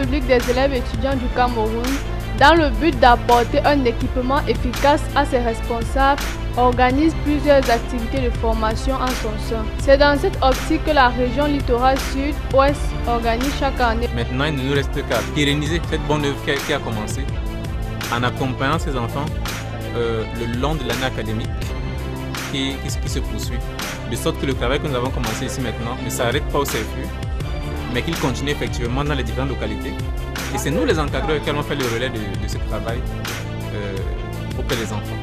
publique des élèves étudiants du Cameroun, dans le but d'apporter un équipement efficace à ses responsables, organise plusieurs activités de formation en son sein. C'est dans cette optique que la région littorale sud-ouest organise chaque année. Maintenant, il ne nous reste qu'à pérenniser cette bonne œuvre qui a commencé en accompagnant ces enfants le long de l'année académique qui se poursuit. De sorte que le travail que nous avons commencé ici maintenant ne s'arrête pas au CFU, mais qu'il continue effectivement dans les différentes localités. Et c'est nous les encadreurs qui allons faire le relais de ce travail auprès des enfants.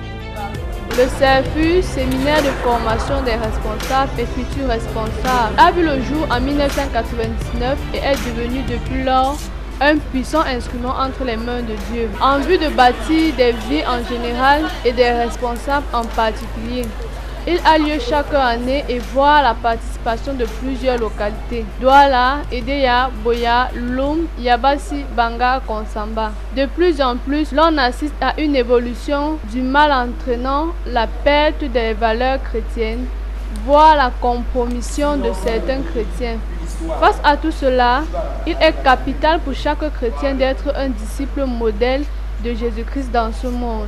Le CFU, séminaire de formation des responsables et futurs responsables, a vu le jour en 1999 et est devenu depuis lors un puissant instrument entre les mains de Dieu, en vue de bâtir des vies en général et des responsables en particulier. Il a lieu chaque année et voit la participation de plusieurs localités: Douala, Edeya, Boya, Loum, Yabassi, Banga, Konsamba. De plus en plus, l'on assiste à une évolution du mal entraînant la perte des valeurs chrétiennes, voire la compromission de certains chrétiens. Face à tout cela, il est capital pour chaque chrétien d'être un disciple modèle de Jésus-Christ dans ce monde.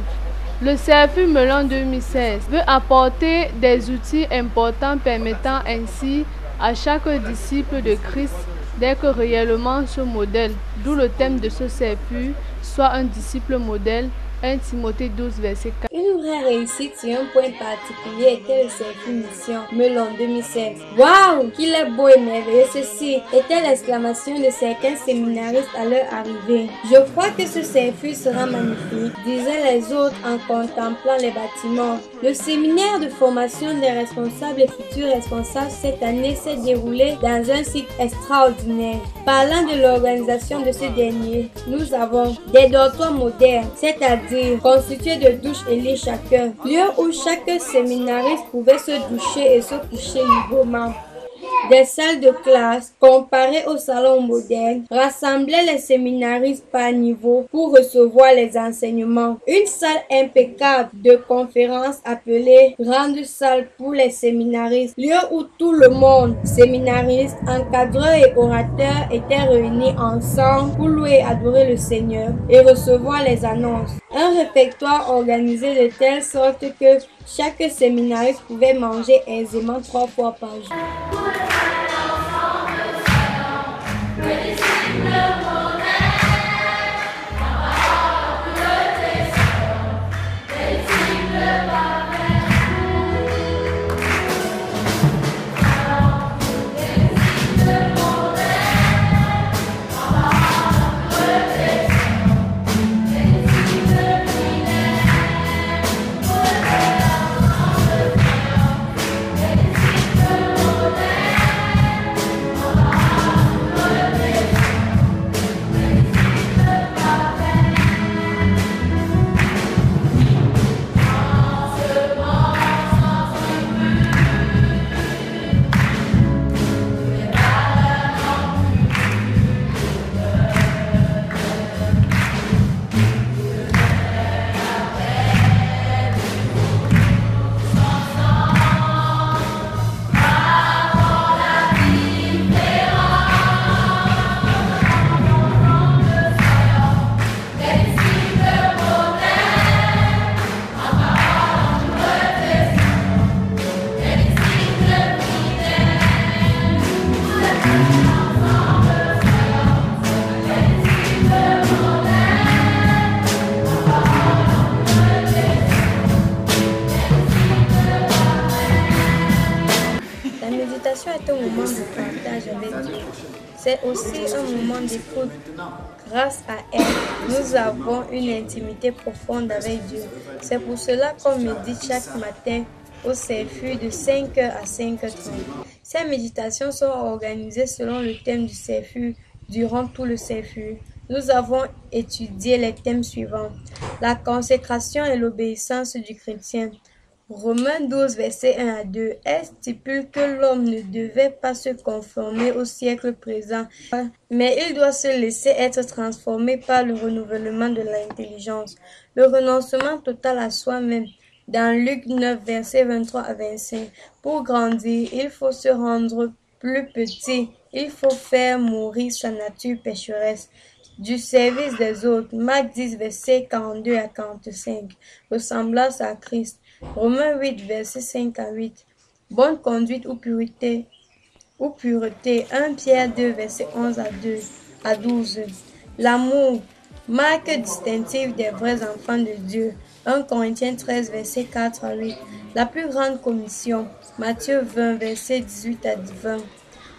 Le CFU Melon 2016 veut apporter des outils importants permettant ainsi à chaque disciple de Christ d'être réellement ce modèle, d'où le thème de ce CFU, soit un disciple modèle, 1 Timothée 12, verset 4. Une vraie réussite sur un point particulier était le CFU Mission Melon 2016. Waouh, qu'il est beau et merveilleux ceci, était l'exclamation de certains séminaristes à leur arrivée. Je crois que ce CFU sera magnifique, disaient les autres en contemplant les bâtiments. Le séminaire de formation des responsables et futurs responsables cette année s'est déroulé dans un site extraordinaire. Parlant de l'organisation de ce dernier, nous avons des dortoirs modernes, c'est-à-dire constitués de douches et lits chacun, lieu où chaque séminariste pouvait se doucher et se coucher librement. Des salles de classe, comparées au salon moderne, rassemblaient les séminaristes par niveau pour recevoir les enseignements. Une salle impeccable de conférence appelée grande salle pour les séminaristes, lieu où tout le monde, séminaristes, encadreurs et orateurs, étaient réunis ensemble pour louer et adorer le Seigneur et recevoir les annonces. Un réfectoire organisé de telle sorte que chaque séminariste pouvait manger aisément 3 fois par jour. Est un moment de partage avec Dieu. C'est aussi un moment d'écoute. Grâce à elle, nous avons une intimité profonde avec Dieu. C'est pour cela qu'on médite chaque matin au CFU de 5h à 5h30. Ces méditations sont organisées selon le thème du CFU durant tout le CFU. Nous avons étudié les thèmes suivants: la consécration et l'obéissance du chrétien. Romains 12, versets 1 à 2, elle stipule que l'homme ne devait pas se conformer au siècle présent, mais il doit se laisser être transformé par le renouvellement de l'intelligence. Le renoncement total à soi-même. Dans Luc 9, versets 23 à 25, pour grandir, il faut se rendre plus petit, il faut faire mourir sa nature pécheresse. Du service des autres, Marc 10, versets 42 à 45. Ressemblance à Christ, Romains 8, versets 5 à 8. Bonne conduite ou pureté, 1 Pierre 2, versets 11 à 12. L'amour, marque distinctive des vrais enfants de Dieu, 1 Corinthiens 13, versets 4 à 8. La plus grande commission, Matthieu 20, versets 18 à 20.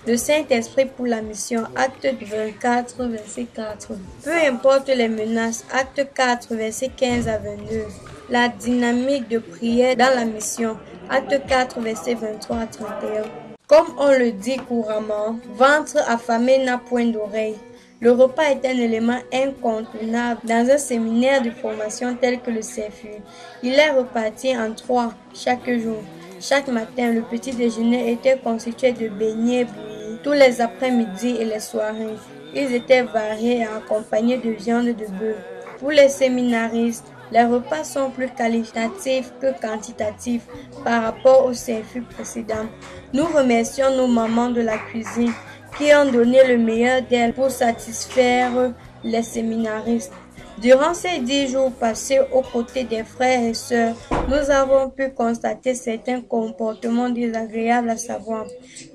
Le Saint-Esprit pour la mission, acte 24, verset 4. Peu importe les menaces, acte 4, verset 15 à 22. La dynamique de prière dans la mission, acte 4, verset 23 à 31. Comme on le dit couramment, ventre affamé n'a point d'oreille. Le repas est un élément incontournable dans un séminaire de formation tel que le CFU. Il est reparti en 3 chaque jour. Chaque matin, le petit déjeuner était constitué de beignets bouillis. Tous les après-midi et les soirées, ils étaient variés et accompagnés de viande de bœuf. Pour les séminaristes, les repas sont plus qualitatifs que quantitatifs par rapport au CFU précédent. Nous remercions nos mamans de la cuisine qui ont donné le meilleur d'elles pour satisfaire les séminaristes. Durant ces 10 jours passés aux côtés des frères et sœurs, nous avons pu constater certains comportements désagréables, à savoir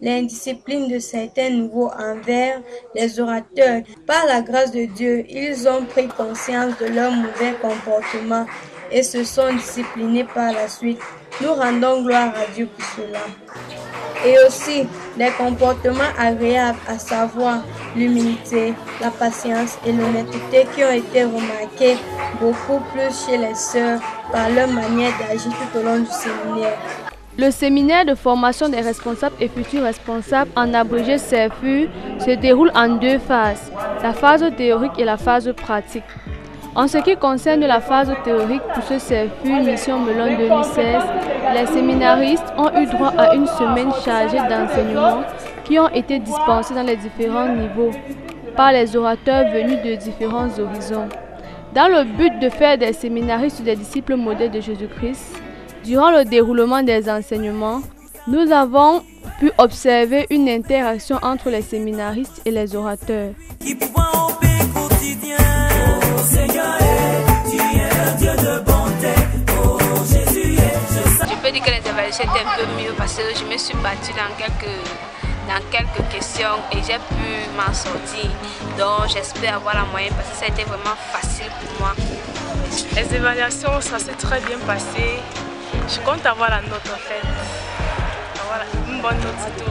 l'indiscipline de certains nouveaux envers les orateurs. Par la grâce de Dieu, ils ont pris conscience de leur mauvais comportement et se sont disciplinés par la suite. Nous rendons gloire à Dieu pour cela. Et aussi des comportements agréables, à savoir l'humilité, la patience et l'honnêteté qui ont été remarqués beaucoup plus chez les sœurs par leur manière d'agir tout au long du séminaire. Le séminaire de formation des responsables et futurs responsables, en abrégé CFU, se déroule en 2 phases, la phase théorique et la phase pratique. En ce qui concerne la phase théorique pour ce CFU Mission Melon 2016, les séminaristes ont eu droit à une semaine chargée d'enseignements qui ont été dispensés dans les différents niveaux par les orateurs venus de différents horizons. Dans le but de faire des séminaristes des disciples modèles de Jésus-Christ, durant le déroulement des enseignements, nous avons pu observer une interaction entre les séminaristes et les orateurs. Je peux dire que les évaluations étaient un peu mieux parce que je me suis battue dans quelques questions et j'ai pu m'en sortir. Donc j'espère avoir la moyenne parce que ça a été vraiment facile pour moi. Les évaluations, ça s'est très bien passé. Je compte avoir la note en fait. Avoir une bonne note, c'est tout.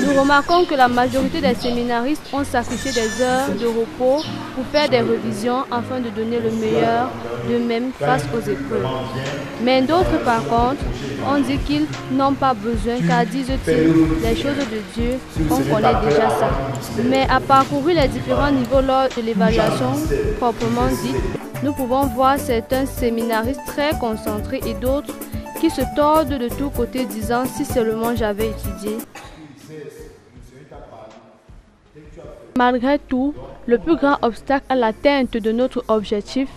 Nous remarquons que la majorité des séminaristes ont sacrifié des heures de repos pour faire des révisions afin de donner le meilleur d'eux-mêmes face aux épreuves. Mais d'autres, par contre, ont dit qu'ils n'ont pas besoin car, disent-ils, les choses de Dieu, on connaît déjà ça. Mais à parcourir les différents niveaux lors de l'évaluation proprement dite, nous pouvons voir certains séminaristes très concentrés et d'autres qui se tordent de tous côtés disant si seulement j'avais étudié. Malgré tout, le plus grand obstacle à l'atteinte de notre objectif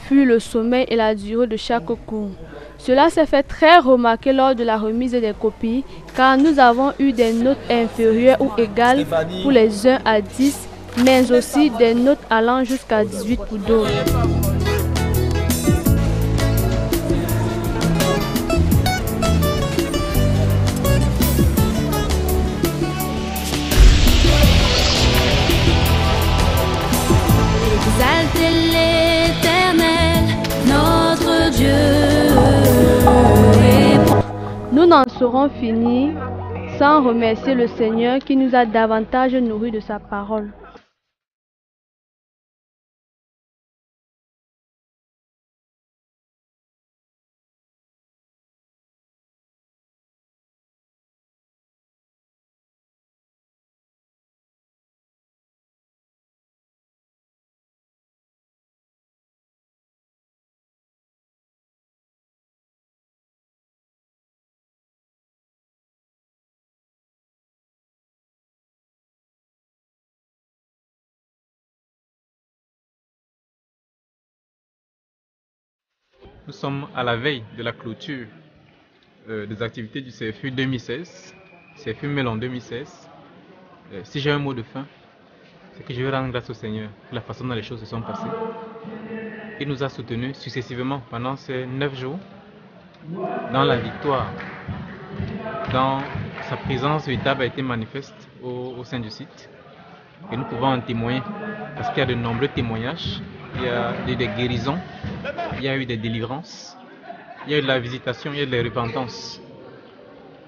fut le sommeil et la durée de chaque cours. Cela s'est fait très remarquer lors de la remise des copies car nous avons eu des notes inférieures ou égales pour les uns à 10, mais aussi des notes allant jusqu'à 18 pour d'autres. Exaltez l'Éternel, notre Dieu. Nous n'en serons finis sans remercier le Seigneur qui nous a davantage nourris de sa parole. Nous sommes à la veille de la clôture des activités du CFU 2016, CFU Melon 2016. Si j'ai un mot de fin, c'est que je veux rendre grâce au Seigneur pour la façon dont les choses se sont passées. Il nous a soutenus successivement pendant ces 9 jours dans la victoire, dans sa présence véritable a été manifeste au sein du site. Et nous pouvons en témoigner parce qu'il y a de nombreux témoignages, il y a eu des guérisons, il y a eu des délivrances, il y a eu de la visitation, il y a eu de la repentance.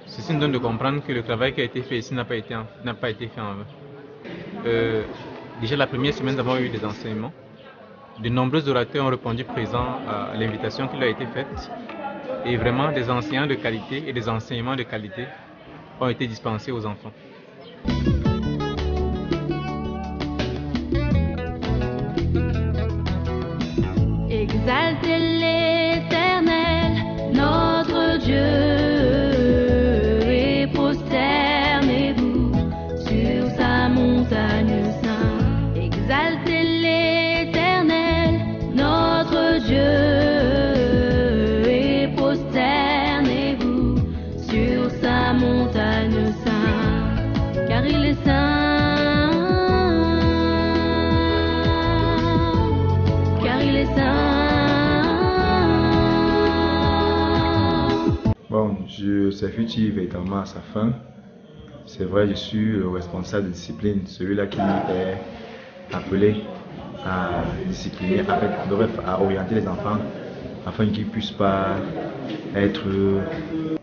Ceci nous donne de comprendre que le travail qui a été fait ici n'a pas été fait en vain. Déjà la première semaine, nous avons eu des enseignements. De nombreux orateurs ont répondu présents à l'invitation qui leur a été faite. Et vraiment, des enseignants de qualité et des enseignements de qualité ont été dispensés aux enfants. Exaltez l'Éternel, notre Dieu. Bon, je s'effectue véritablement à sa fin. C'est vrai, je suis le responsable de discipline, celui-là qui est appelé à discipliner, bref, à orienter les enfants afin qu'ils ne puissent pas être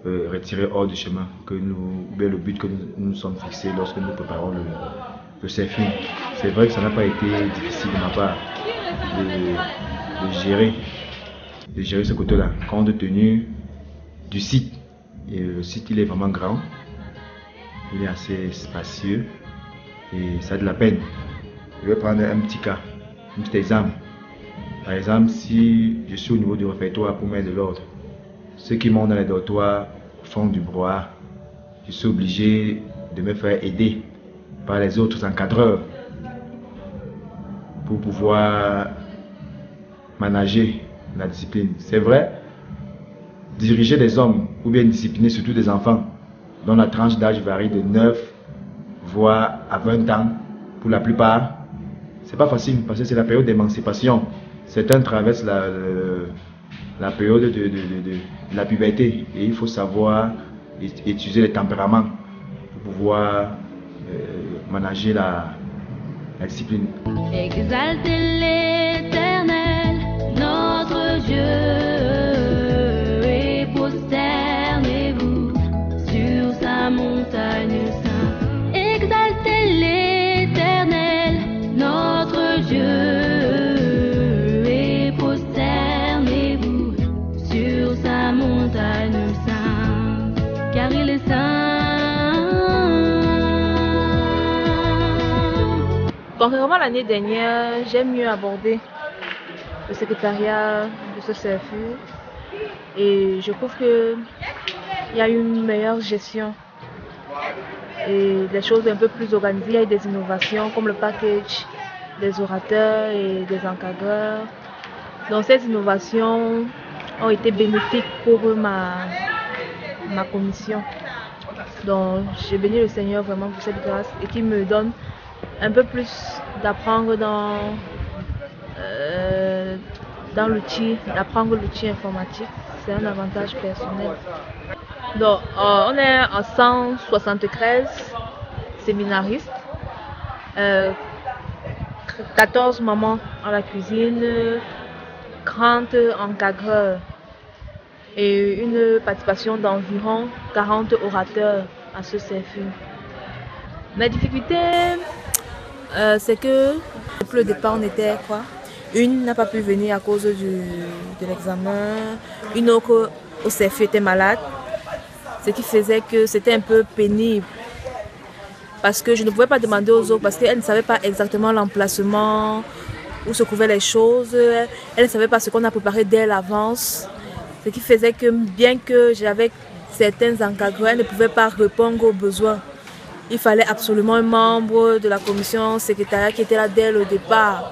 retirés hors du chemin, le but que nous sommes fixés lorsque nous préparons le CFI. C'est vrai que ça n'a pas été difficile de ma part de gérer ce côté-là, compte tenu du site. Et le site, il est vraiment grand, il est assez spacieux et ça a de la peine. Je vais prendre un petit cas, un petit exemple. Par exemple, si je suis au niveau du réfectoire pour mettre de l'ordre, ceux qui montent dans les dortoirs font du brouhaha, je suis obligé de me faire aider par les autres encadreurs pour pouvoir manager la discipline. C'est vrai, diriger des hommes ou bien discipliner surtout des enfants dont la tranche d'âge varie de 9 voire à 20 ans pour la plupart, c'est pas facile parce que c'est la période d'émancipation. Certains traversent la période de la puberté et il faut savoir utiliser les tempéraments pour pouvoir manager la discipline. Exaltez l'Éternel, notre Dieu. Montagne sainte, exaltez l'Éternel, notre Dieu, et prosternez-vous sur sa montagne sainte, car il est saint. Contrairement à l'année dernière, j'ai mieux abordé le secrétariat de ce CFU et je trouve qu'il y a une meilleure gestion et des choses un peu plus organisées. Il y a des innovations comme le package des orateurs et des encadreurs. Donc ces innovations ont été bénéfiques pour ma commission. Donc j'ai béni le Seigneur vraiment pour cette grâce et qui me donne un peu plus d'apprendre dans l'outil, d'apprendre l'outil informatique. C'est un avantage personnel. Donc, on est en 173 séminaristes, 14 mamans à la cuisine, 30 encadreurs et une participation d'environ 40 orateurs à ce CFU. Ma difficulté, c'est que depuis le départ, on était quoi? Une n'a pas pu venir à cause de l'examen, une autre au CFU était malade. Ce qui faisait que c'était un peu pénible parce que je ne pouvais pas demander aux autres parce qu'elles ne savaient pas exactement l'emplacement, où se trouvaient les choses, elles ne savaient pas ce qu'on a préparé dès l'avance, ce qui faisait que bien que j'avais certains encadreurs, elles ne pouvaient pas répondre aux besoins. Il fallait absolument un membre de la commission secrétariat qui était là dès le départ.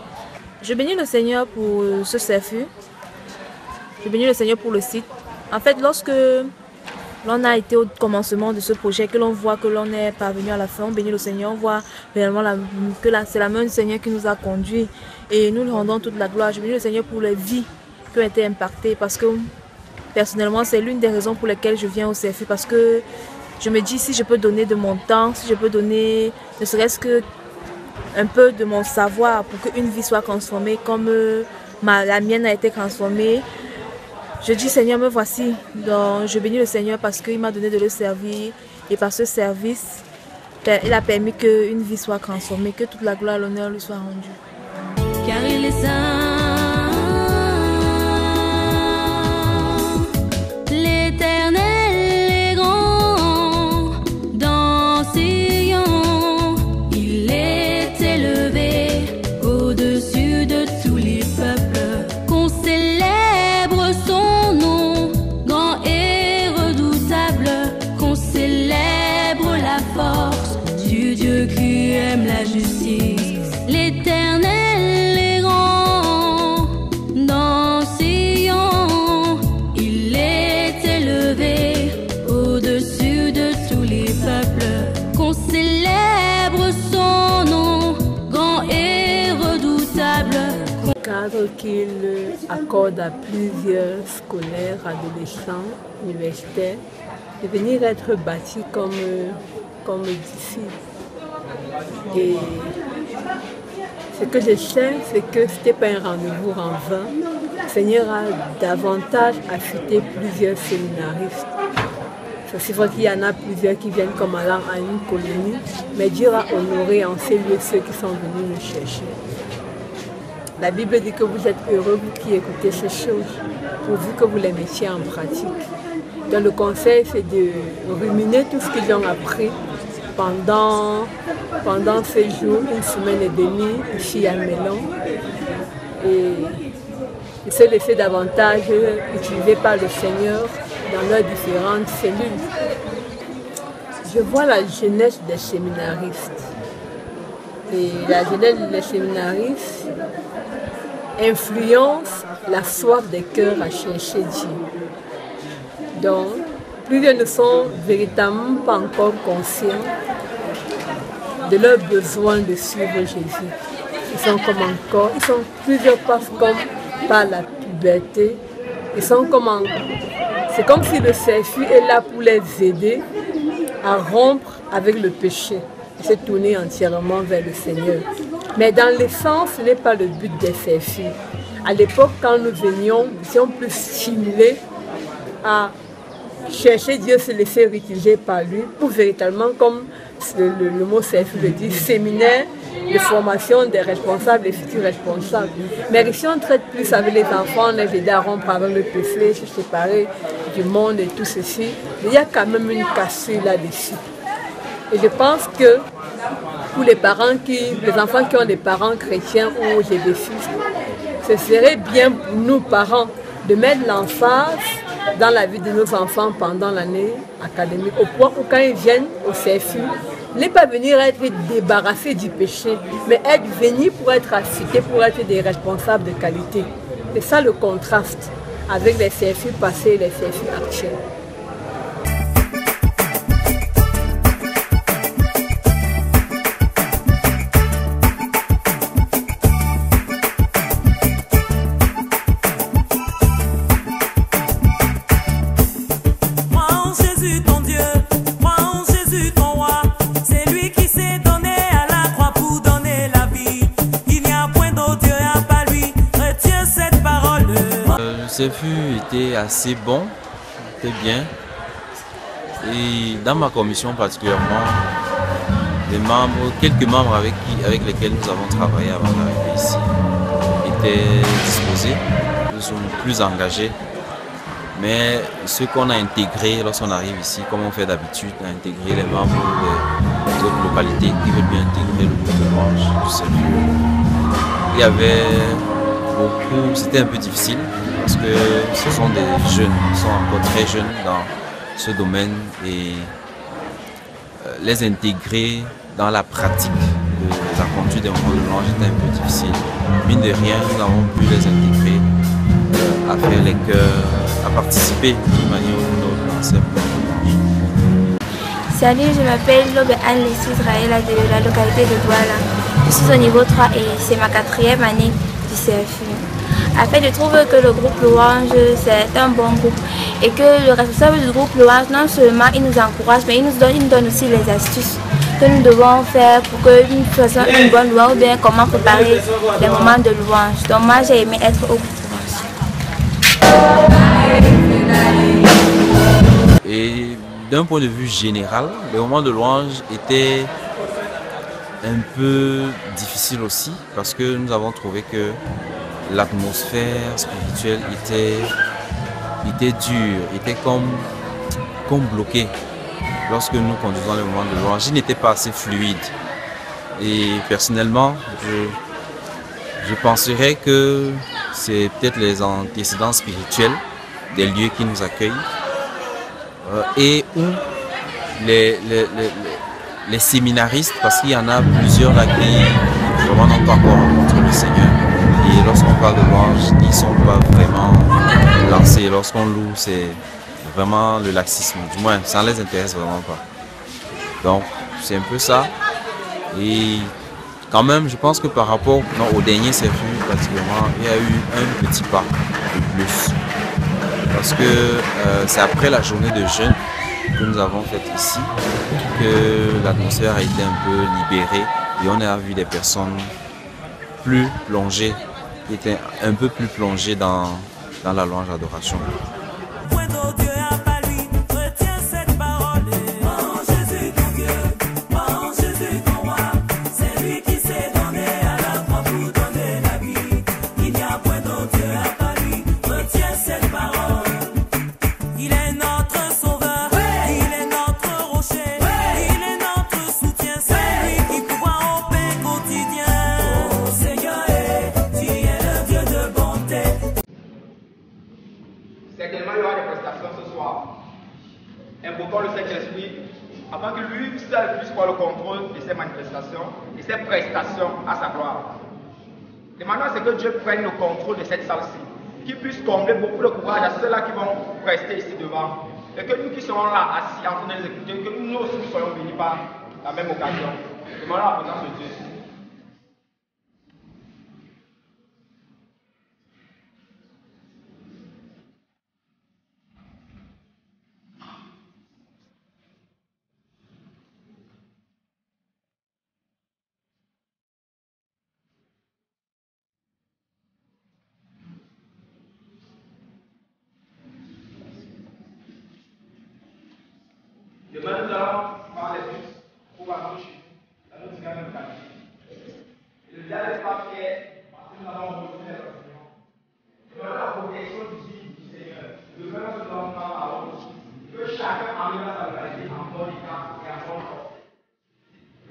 Je bénis le Seigneur pour ce CFU, je bénis le Seigneur pour le site. En fait, lorsque l'on a été au commencement de ce projet, que l'on voit que l'on est parvenu à la fin, on bénit le Seigneur, on voit réellement que c'est la main du Seigneur qui nous a conduits et nous lui rendons toute la gloire. Je bénis le Seigneur pour les vies qui ont été impactées parce que personnellement c'est l'une des raisons pour lesquelles je viens au CFU, parce que je me dis si je peux donner de mon temps, si je peux donner ne serait-ce que un peu de mon savoir pour qu'une vie soit transformée comme la mienne a été transformée. Je dis Seigneur, me voici. Donc, je bénis le Seigneur parce qu'il m'a donné de le servir. Et par ce service, il a permis qu'une vie soit transformée, que toute la gloire et l'honneur lui soient rendus. Car il est saint, l'Éternel est grand, dans Sion, il est élevé au-dessus de tous les peuples, qu'on célèbre son nom, grand et redoutable, qu'on célèbre la force du Dieu qui aime la justice. L'Éternel est grand, dans Sion, il est élevé au-dessus de tous les peuples, qu'on célèbre son nom, grand et redoutable. Cadre qu'il accorde à plusieurs scolaires, adolescents, universitaires, de venir être bâtis comme disciples. Et ce que je sais, c'est que ce n'était pas un rendez-vous en vain. Le Seigneur a davantage affûté plusieurs séminaristes. C'est aussi vrai qu'il y en a plusieurs qui viennent comme allant à une colonie, mais Dieu a honoré en ces lieux ceux qui sont venus nous chercher. La Bible dit que vous êtes heureux, vous qui écoutez ces choses, pourvu que vous les mettiez en pratique. Donc le conseil, c'est de ruminer tout ce qu'ils ont appris pendant ces jours, une semaine et demie, ici à Melon, et se laisser davantage utiliser par le Seigneur dans leurs différentes cellules. Je vois la jeunesse des séminaristes. Et la jeunesse des séminaristes influence la soif des cœurs à chercher Dieu. Donc, plusieurs ne sont véritablement pas encore conscients de leur besoin de suivre Jésus. Ils sont comme encore, plusieurs passent comme par la puberté. C'est comme si le CFU est là pour les aider à rompre avec le péché et se tourner entièrement vers le Seigneur. Mais dans l'essence, ce n'est pas le but des CFU. À l'époque, quand nous venions, nous étions plus stimulés à chercher Dieu, se laisser utiliser par lui pour véritablement, comme le mot CFU le dit, séminaire de formation des responsables et futurs responsables. Mais ici, on traite plus avec les enfants, on les aide à rompre avec le péché, se séparer du monde et tout ceci. Mais il y a quand même une cassure là-dessus. Et je pense que pour les enfants qui ont des parents chrétiens ou GBFistes, ce serait bien pour nous, parents, de mettre l'emphase dans la vie de nos enfants pendant l'année académique, au point où quand ils viennent au CFU, n'est pas venir être débarrassés du péché, mais être venus pour être affûtés, pour être des responsables de qualité. C'est ça le contraste avec les CFU passés et les CFU actuels. Le CFU était assez bon, était bien. Et dans ma commission particulièrement, quelques membres avec lesquels nous avons travaillé avant d'arriver ici étaient disposés, nous sommes plus engagés. Mais ce qu'on a intégré lorsqu'on arrive ici, comme on fait d'habitude, on a intégré les membres des autres localités qui veulent bien intégrer le groupe de louange du CFU. Il y avait beaucoup, c'était un peu difficile parce que ce sont des jeunes, ils sont encore très jeunes dans ce domaine et les intégrer dans la pratique de la conduite des moments de louange était un peu difficile. Mine de rien, nous avons pu les intégrer à faire les chœurs, à participer d'une manière ou d'une autre dans ces moments de louange. Salut, je m'appelle Lobe Anne-Leslie Israël de la localité de Douala. Je suis au niveau 3 et c'est ma 4e année du CFU. En fait, je trouve que le groupe Louange, c'est un bon groupe et que le responsable du groupe Louange, non seulement il nous encourage, mais il nous donne aussi les astuces que nous devons faire pour que nous fassions une bonne louange ou bien comment préparer les moments de louange. Donc moi, j'ai aimé être au groupe Louange. Et d'un point de vue général, les moments de louange étaient un peu difficiles aussi parce que nous avons trouvé que l'atmosphère spirituelle était dure, était comme bloquée. Lorsque nous conduisons les moments de louange, il n'était pas assez fluide. Et personnellement, je penserais que c'est peut-être les antécédents spirituels des lieux qui nous accueillent et où les séminaristes, parce qu'il y en a plusieurs là qui vraiment n'ont pas encore rencontré le Seigneur. Et lorsqu'on parle de louange, ils ne sont pas vraiment lancés. Lorsqu'on loue, c'est vraiment le laxisme. Du moins, ça ne les intéresse vraiment pas. Donc, c'est un peu ça. Et quand même, je pense que par rapport au dernier CFU, pratiquement, il y a eu un petit pas de plus. Parce que c'est après la journée de jeûne que nous avons fait ici que l'atmosphère a été un peu libérée et on a vu des personnes plus plongées, qui étaient un peu plus plongées dans la louange d'adoration. Certainement, il y aura des prestations ce soir. Invoquons le Saint-Esprit afin que lui seul puisse avoir le contrôle de ces manifestations et ces prestations à sa gloire. Demandons à ce que Dieu prenne le contrôle de cette salle-ci, qu'il puisse combler beaucoup de courage à ceux-là qui vont rester ici devant. Et que nous qui serons là, assis, en train de les écouter, que nous aussi nous soyons bénis par la même occasion. Demandons la présence de Dieu. Demain, nous allons faire les bus pour marcher dans notre gamme de quartier. Le dernier pas fait, parce que nous allons retrouver les enseignants. Demain, la protection du Seigneur. Demain, nous allons faire la route. Que chacun arrive à sa localité en bon état et en bon corps.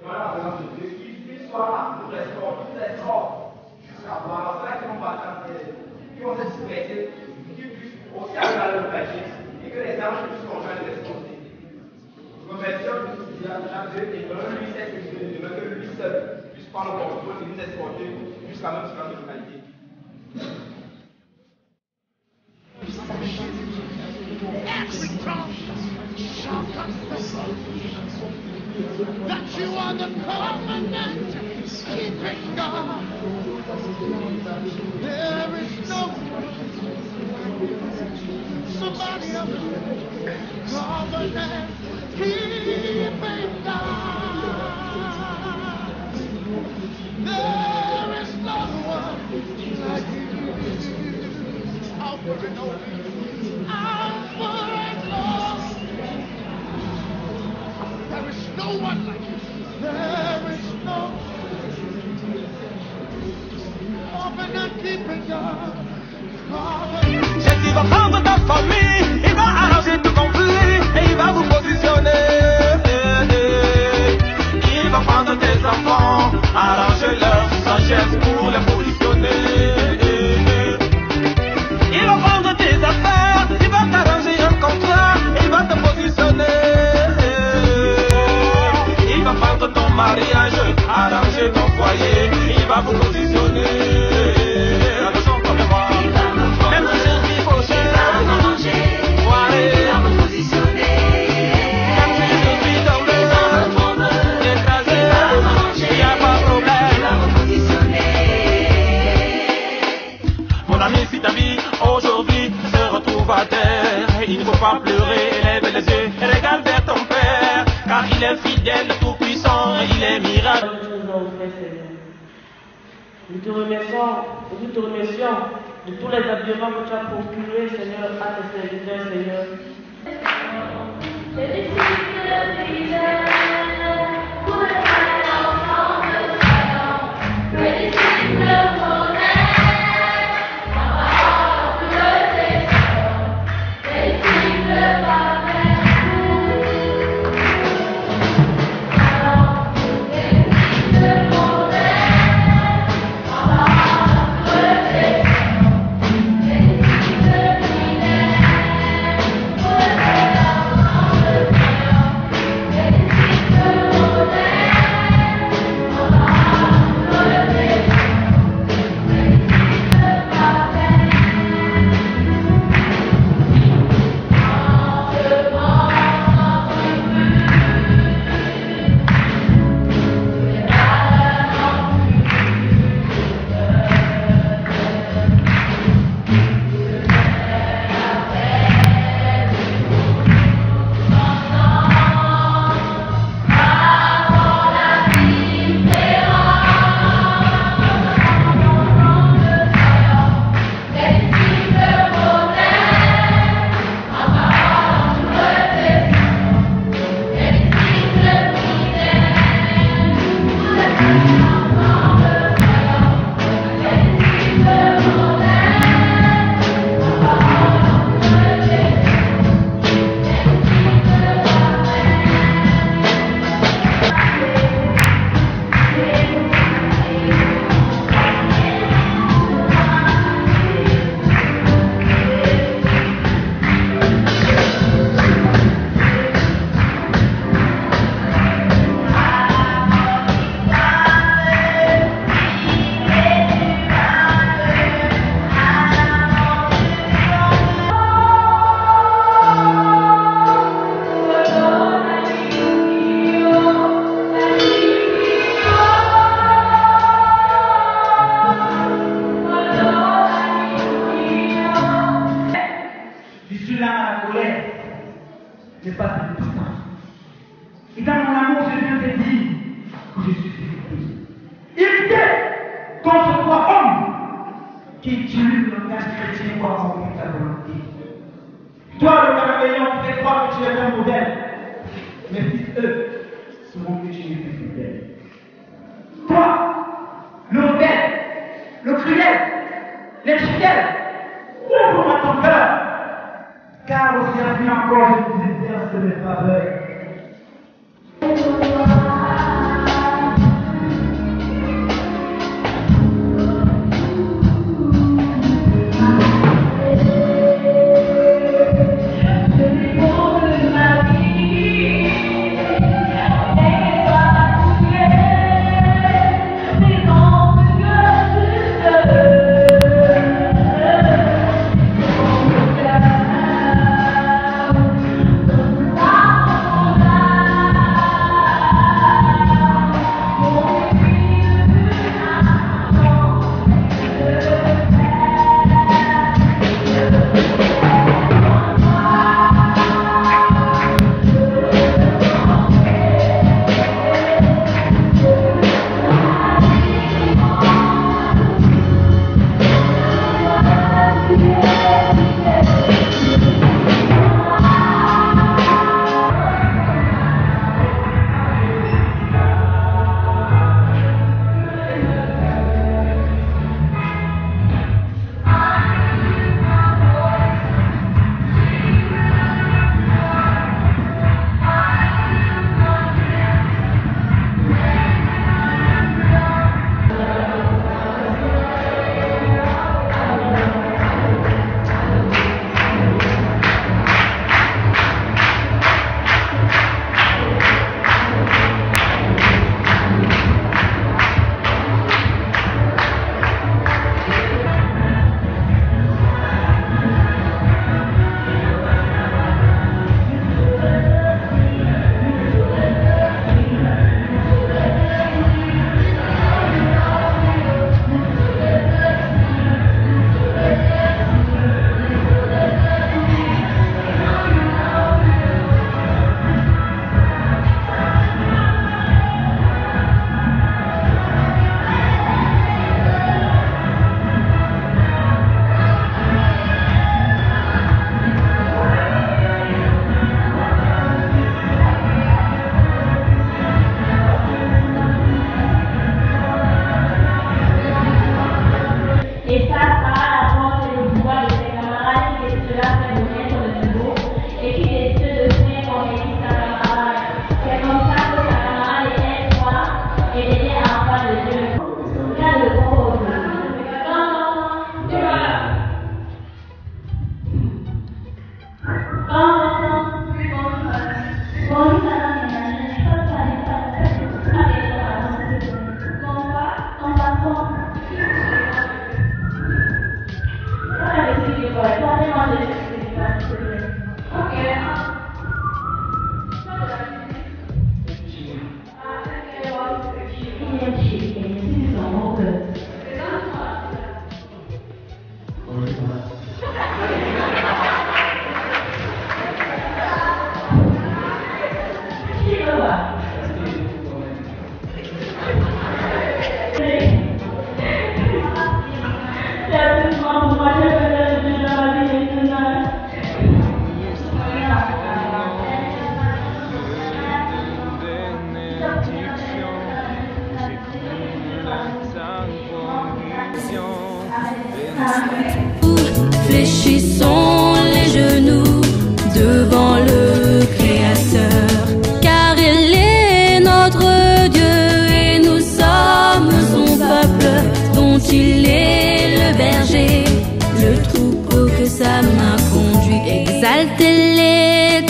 Demain, la présence de Dieu, qu'il soit là pour l'espoir, tout l'espoir, jusqu'à voir. C'est là qu'ils vont partir, qui vont se disperser, qu'ils puissent aussi aller dans leur localité et que les anges puissent conjoindre les espoirs. Conversion de Dieu et de lui que lui seul puisse prendre le contrôle et nous exporter jusqu'à notre grande localité. That you are the covenant keeping God. There is no somebody else. Covenant keeping God. There is no one like you. Alpha and Omega. Alpha and Omega. There is no one like you. There is no covenant keeping God. Jésus va prendre ta famille, il va arranger tout conflit et il va vous positionner. Il va prendre tes enfants, arranger leur sagesse pour les positionner. Il va prendre tes affaires, il va t'arranger un contrat, il va te positionner. Il va prendre ton mariage, arranger ton foyer, il va vous positionner. Même si pas pleurer, lève les yeux et regarde vers ton Père, car il est fidèle, tout-puissant, il est miracle. Nous te remercions de tous les habillements que tu as procurés, Seigneur, à tes serviteurs, Seigneur. Oh,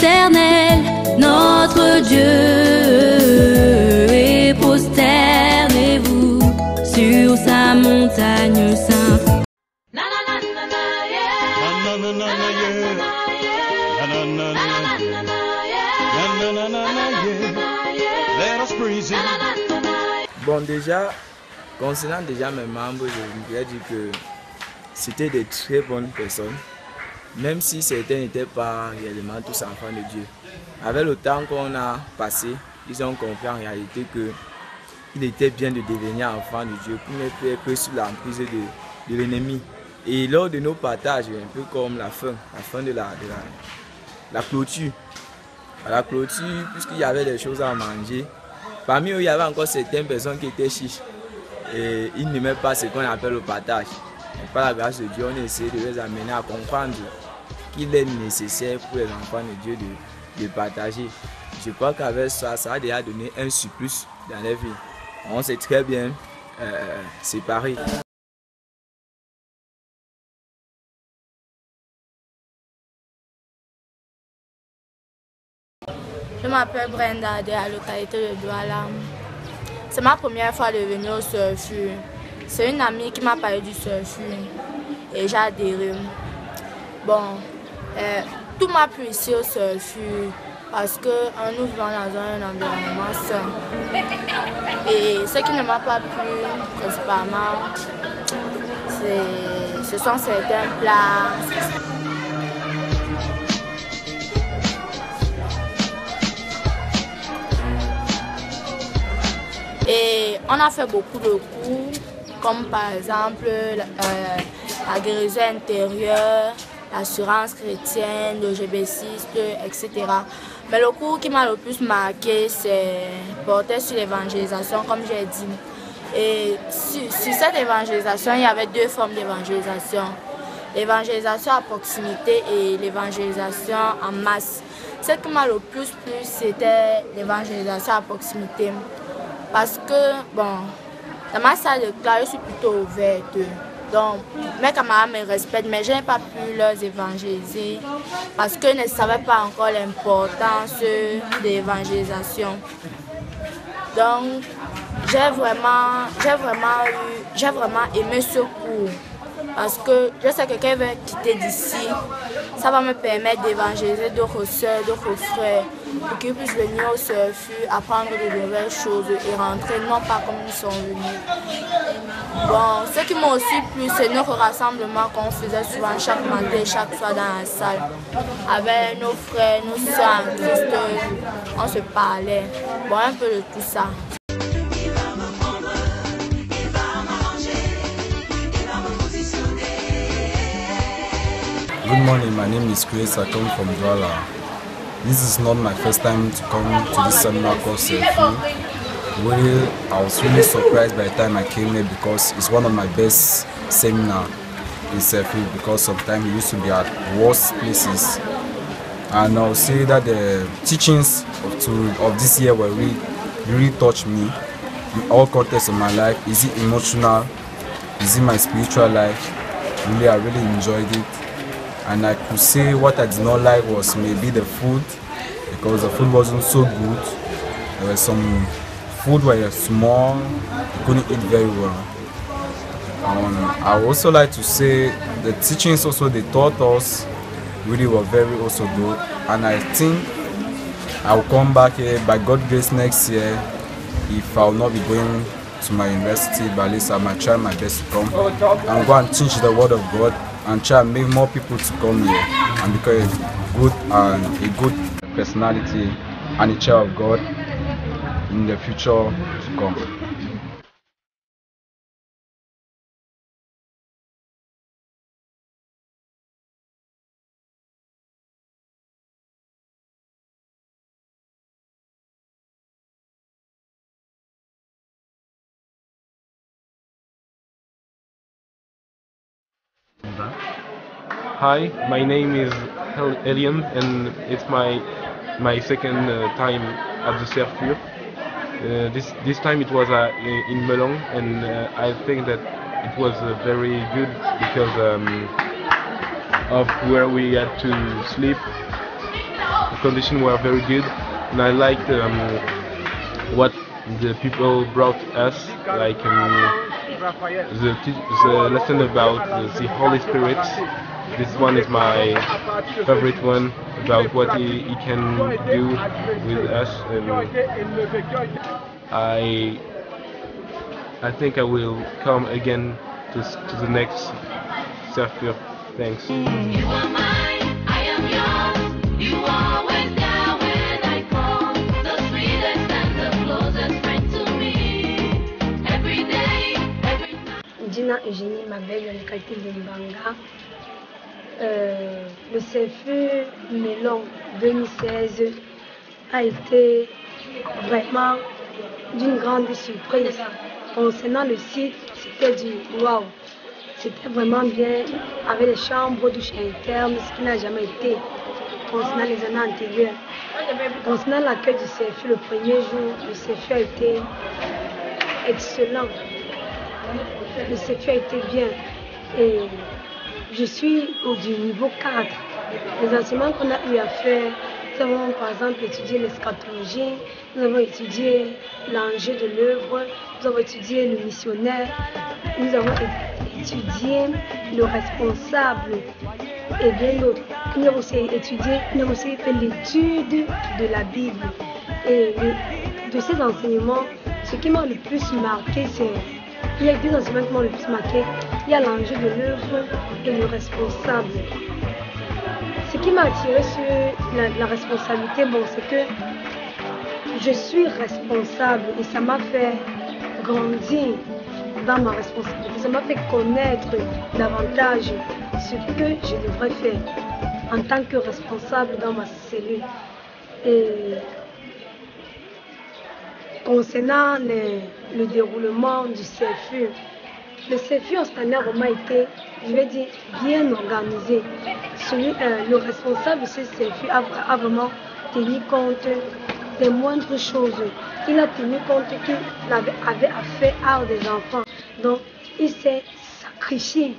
l'Éternel, notre Dieu, et prosternez-vous sur sa montagne sainte. Bon, déjà, concernant déjà mes membres, je voudrais dire que c'était des très bonnes personnes, même si certains n'étaient pas réellement tous enfants de Dieu. Avec le temps qu'on a passé, ils ont compris en réalité qu'il était bien de devenir enfant de Dieu pour ne pas être sous l'emprise de l'ennemi. Et lors de nos partages, un peu comme la fin de la clôture. À la clôture, puisqu'il y avait des choses à manger, parmi eux, il y avait encore certaines personnes qui étaient chiches. Et ils n'aimaient pas ce qu'on appelle le partage. Et par la grâce de Dieu, on essaie de les amener à comprendre qu'il est nécessaire pour les enfants de Dieu de partager. Je crois qu'avec ça, ça a déjà donné un surplus dans leur vie. On s'est très bien séparés. Je m'appelle Brenda de la localité de Douala. C'est ma première fois de venir au surfu. C'est une amie qui m'a parlé du surfu et j'ai adhéré. Bon, tout m'a plu ici au surfu parce que nous vivons dans un environnement sain. Et ce qui ne m'a pas plu principalement, ce sont certains plats. Et on a fait beaucoup de cours, comme par exemple la guérison intérieure, l'assurance chrétienne, le GB6, etc. Mais le cours qui m'a le plus marqué, c'est porté sur l'évangélisation, comme j'ai dit. Et sur cette évangélisation, il y avait deux formes d'évangélisation. L'évangélisation à proximité et l'évangélisation en masse. Ce qui m'a le plus plu, c'était l'évangélisation à proximité. Parce que, bon, dans ma salle de classe, je suis plutôt ouverte. Donc, mes camarades me respectent, mais je n'ai pas pu leur évangéliser parce qu'ils ne savaient pas encore l'importance de l'évangélisation. Donc, j'ai vraiment aimé ce cours. Parce que je sais que quand je vais quitter d'ici, ça va me permettre d'évangéliser d'autres soeurs, d'autres frères, pour qu'ils puissent venir au surfu, apprendre de nouvelles choses et rentrer, non pas comme ils sont venus. Bon, ce qui m'a aussi plu, c'est notre rassemblement qu'on faisait souvent chaque matin et chaque soir dans la salle. Avec nos frères, nos soeurs en Christ, on se parlait. Bon, un peu de tout ça. Good morning, my name is Chris. I come from Douala. This is not my first time to come to this seminar called Surfu. Really, I was really surprised by the time I came here because it's one of my best seminars in Surfu because sometimes it used to be at worse places. And I'll say that the teachings of this year were really touched me in all contexts of my life. Is it emotional? Is it my spiritual life? Really, I really enjoyed it. And I could say what I did not like was maybe the food, because the food wasn't so good. There was some food were small, you couldn't eat very well. I would also like to say the teachings also they taught us really were very also good. And I think I will come back here by God's grace next year if I will not be going to my university, but at least I might try my best to come and go and teach the word of God and try and make more people to come here and become a good personality and a child of God in the future to come. Hi, my name is Elian and it's my second time at the Surfu. This time it was in Melong, and I think that it was very good because of where we had to sleep. conditions were very good, and I liked what the people brought us, like the lesson about the Holy Spirit. This one is my favorite one, about what he can do with us, and I think I will come again to the next Serfur. Thanks. You are mine, I am yours. You are always there when I call. The sweetest and the closest friend to me. Every day, every night. Dina Eugénie Mabel, le quartier de Mbanga. Le CFU Melon 2016 a été vraiment d'une grande surprise. Concernant le site, c'était du waouh. C'était vraiment bien, avec les chambres, douches internes, ce qui n'a jamais été concernant les années antérieures. Concernant l'accueil du CFU, le premier jour, le CFU a été excellent. Le CFU a été bien. Et je suis au niveau 4. Les enseignements qu'on a eu à faire, nous avons par exemple étudié l'eschatologie, nous avons étudié l'enjeu de l'œuvre, nous avons étudié le missionnaire, nous avons étudié le responsable et bien d'autres. Nous avons aussi étudié, nous avons aussi fait l'étude de la Bible. Et de ces enseignements, ce qui m'a le plus marqué, c'est il y a deux enseignements qui m'ont le plus marqué. Il y a l'enjeu de l'œuvre et le responsable. Ce qui m'a attiré sur la responsabilité, bon, c'est que je suis responsable et ça m'a fait grandir dans ma responsabilité. Ça m'a fait connaître davantage ce que je devrais faire en tant que responsable dans ma cellule. Et concernant le déroulement du CFU, le CFU en cette année a vraiment été, je vais dire, bien organisé. Le responsable de ce CFU a vraiment tenu compte des moindres choses. Il a tenu compte qu'il avait affaire à des enfants. Donc, il s'est sacrifié.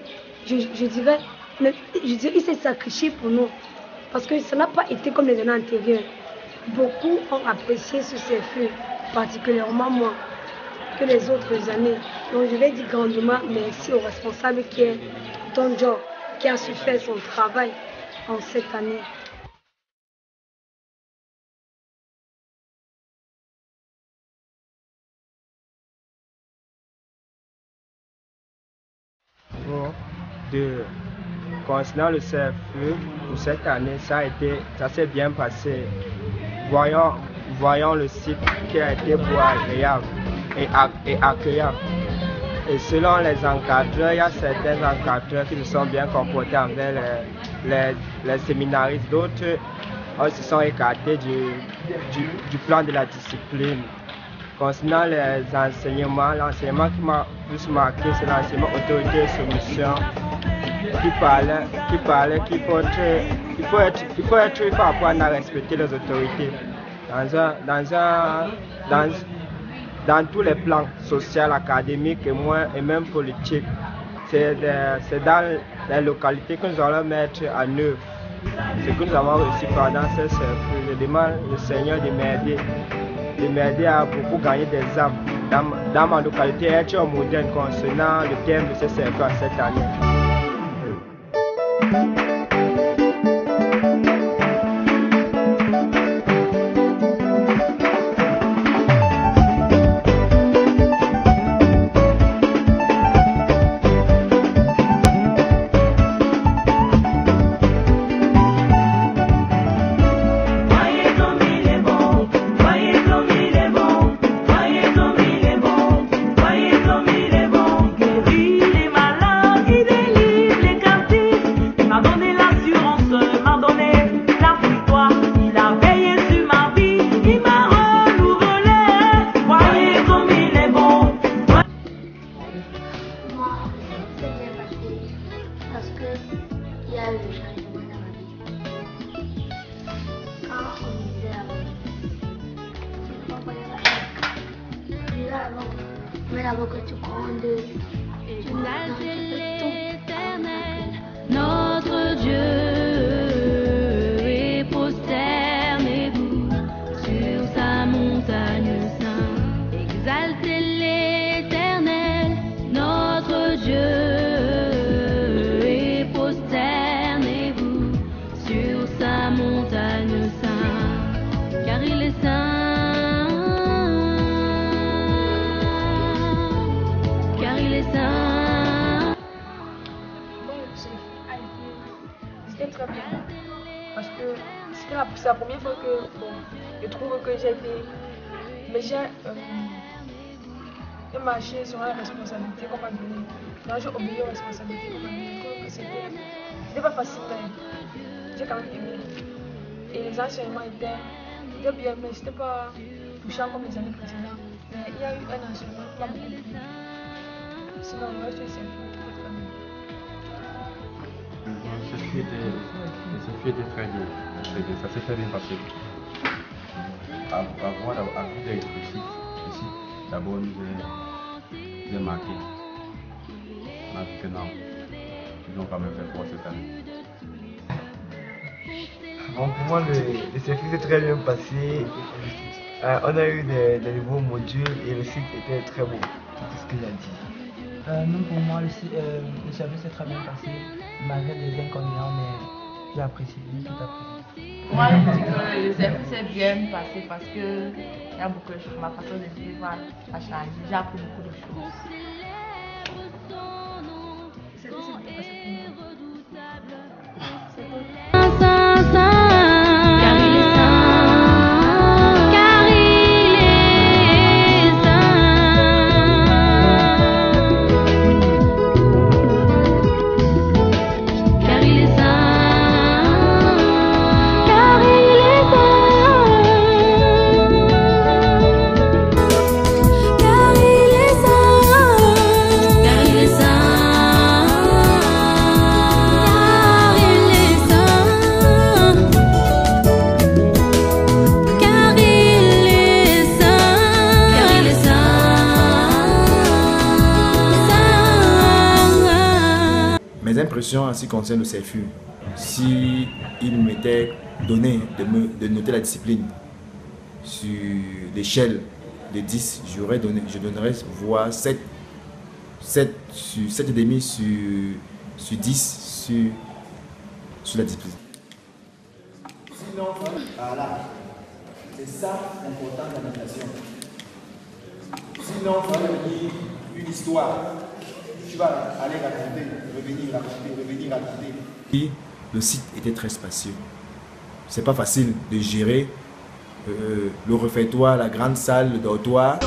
Je dirais, il s'est sacrifié pour nous. Parce que ça n'a pas été comme les années antérieures. Beaucoup ont apprécié ce CFU, particulièrement moi, que les autres années. Donc je vais dire grandement merci au responsable qui est Don Joe, qui a su faire son travail en cette année. Bon, concernant le CFU, pour cette année, ça s'est bien passé. Voyons le site qui a été beau, agréable et accueillant. Et selon les encadreurs, il y a certains encadreurs qui se sont bien comportés envers les séminaristes. D'autres se sont écartés du plan de la discipline. Concernant les enseignements, l'enseignement qui m'a plus marqué, c'est l'enseignement autorité et soumission, qui parlait qu'il faut apprendre à respecter les autorités dans tous les plans, social, académique et même politique. C'est dans les localités que nous allons mettre en œuvre ce que nous avons reçu pendant ce CFU. Je demande au Seigneur de m'aider à beaucoup gagner des âmes dans ma localité, être un modèle concernant le thème de ce CFU à cette année. Notre Dieu est prosterné. c'est la première fois que je trouve que j'ai été. Mais j'ai marché sur la responsabilité qu'on m'a donnée. Donc j'ai obéi aux responsabilités qu'on m'a données. C'était pas facile, mais j'ai quand même aimé. Et les enseignements étaient bien, mais c'était pas touchant comme les années précédentes. Mais il y a eu un enseignement pas beaucoup plus. Sinon, le reste, c'est fou. Ce qui était très bien. Ça s'est très bien passé. Avoir des réussites ici, d'abord nous a marqué. On a vu que non, ils ont quand même fait fort cette année. Bon, pour moi, le circuit s'est très bien passé. On a eu des nouveaux modules et le site était très beau. C'est ce qu'il a dit. Même pour moi, le service s'est très bien passé, malgré des inconvénients, mais j'ai apprécié, j'ai tout apprécié. Moi, je dis que le service s'est bien passé parce qu'il y a beaucoup de choses. Ma façon de vivre a changé. J'ai appris beaucoup de choses. C'est bien passé pour moi. Mes impressions en ce qui concerne le CFU, si il m'était donné de noter la discipline sur l'échelle de 10, je donnerais voire 7,5 sur 10 sur la discipline. Sinon, voilà, c'est ça l'important de la natation. Sinon, tu vas lire une histoire. Tu vas aller raconter, revenir raconter. Et le site était très spacieux. C'est pas facile de gérer le réfectoire, la grande salle, le dortoir.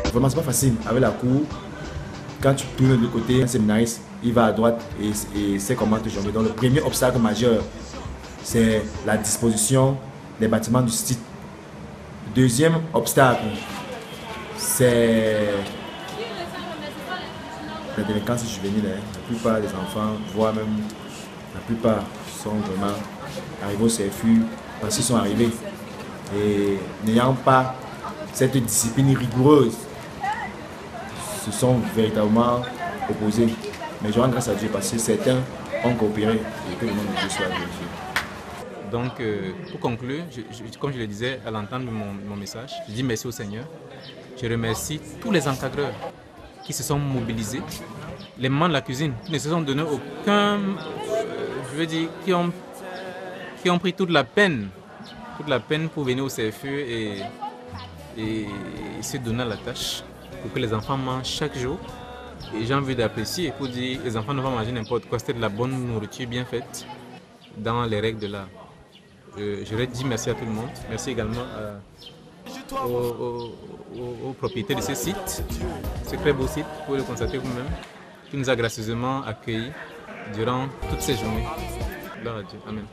Vraiment, c'est pas facile. Avec la cour, quand tu tournes de côté, un séminariste, il va à droite et sait comment te jongler. Donc, le premier obstacle majeur, c'est la disposition des bâtiments du site. Le deuxième obstacle, c'est la délinquance juvénile. La plupart des enfants, voire même la plupart, sont vraiment arrivés au CFU parce qu'ils sont arrivés et n'ayant pas cette discipline rigoureuse, se sont véritablement opposés. Mais je rends grâce à Dieu parce que certains ont coopéré et que le nom de Dieu soit glorifié. Donc, pour conclure, comme je le disais à l'entendre de mon message, je dis merci au Seigneur. Je remercie tous les encadreurs qui se sont mobilisés, les membres de la cuisine qui ne se sont donné aucun, je veux dire, qui ont pris toute la peine pour venir au CFU et se donner à la tâche pour que les enfants mangent chaque jour. Et j'ai envie d'apprécier pour dire les enfants ne vont manger n'importe quoi, c'était de la bonne nourriture bien faite dans les règles de l'art. Je leur dis merci à tout le monde, merci également aux propriétaires de ce site, ce très beau site, vous pouvez le constater vous-même, qui nous a gracieusement accueillis durant toutes ces journées. Gloire à Dieu. Amen.